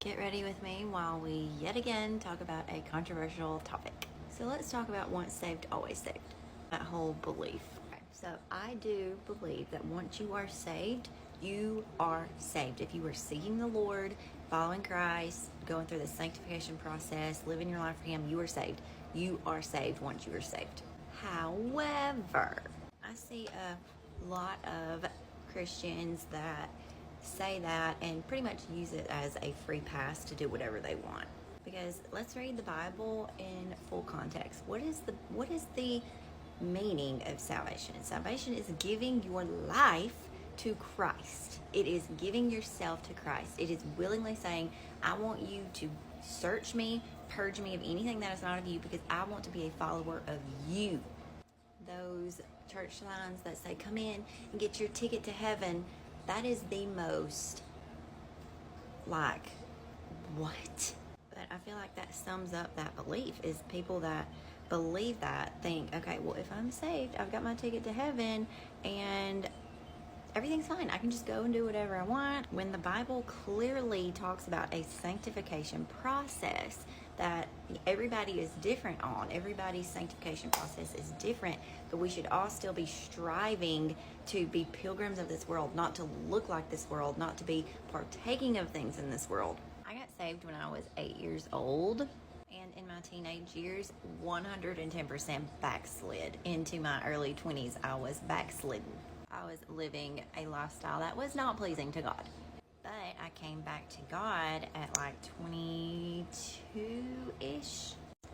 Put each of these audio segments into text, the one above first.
Get ready with me while we yet again talk about a controversial topic. So let's talk about once saved, always saved. That whole belief. Okay, so I do believe that once you are saved, you are saved. If you are seeking the Lord, following Christ, going through the sanctification process, living your life for Him, you are saved. You are saved once you are saved. However, I see a lot of Christians that say that and pretty much use it as a free pass to do whatever they want. Because let's read the Bible in full context. What is the meaning of salvation? Salvation is giving your life to Christ. It is giving yourself to Christ. It is willingly saying, I want you to search me, purge me of anything that is not of you, because I want to be a follower of you. Those church signs that say, come in and get your ticket to heaven, that is the most, like, what? But I feel like that sums up that belief, is people that believe that think, okay, well, if I'm saved, I've got my ticket to heaven and everything's fine. I can just go and do whatever I want. When the Bible clearly talks about a sanctification process that everybody is different on. Everybody's sanctification process is different, but we should all still be striving to be pilgrims of this world, not to look like this world, not to be partaking of things in this world. I got saved when I was 8 years old, and in my teenage years, 110% backslid. Into my early 20s, I was backslidden. I was living a lifestyle that was not pleasing to God. But I came back to God at like 22-ish.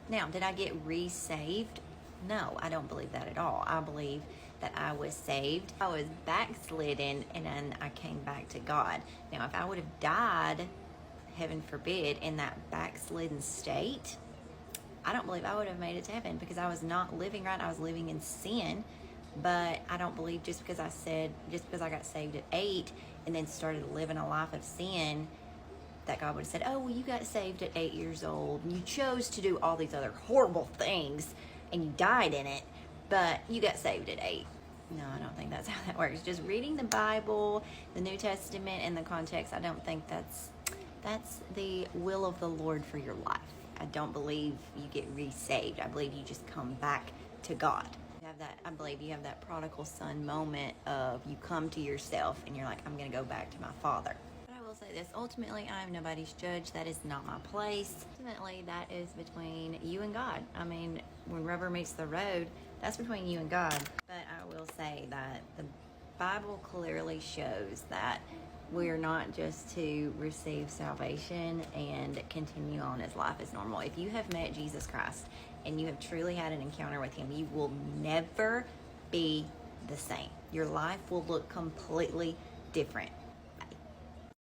Now, did I get re-saved? No, I don't believe that at all. I believe that I was saved. I was backslidden, and then I came back to God. Now, if I would have died, heaven forbid, in that backslidden state, I don't believe I would have made it to heaven, because I was not living right. I was living in sin. But I don't believe just because I got saved at 8 and then started living a life of sin, that God would have said, oh, well, you got saved at 8 years old and you chose to do all these other horrible things and you died in it, but you got saved at 8. No, I don't think that's how that works. Just reading the Bible, the New Testament, and the context, I don't think that's the will of the Lord for your life. I don't believe you get re-saved. I believe you just come back to God. I believe you have that prodigal son moment of you come to yourself and you're like, I'm going to go back to my father. But I will say this, ultimately, I am nobody's judge. That is not my place. Ultimately, that is between you and God. I mean, when rubber meets the road, that's between you and God. But I will say that the Bible clearly shows that we're not just to receive salvation and continue on as life as normal. If you have met Jesus Christ and you have truly had an encounter with Him, you will never be the same. Your life will look completely different.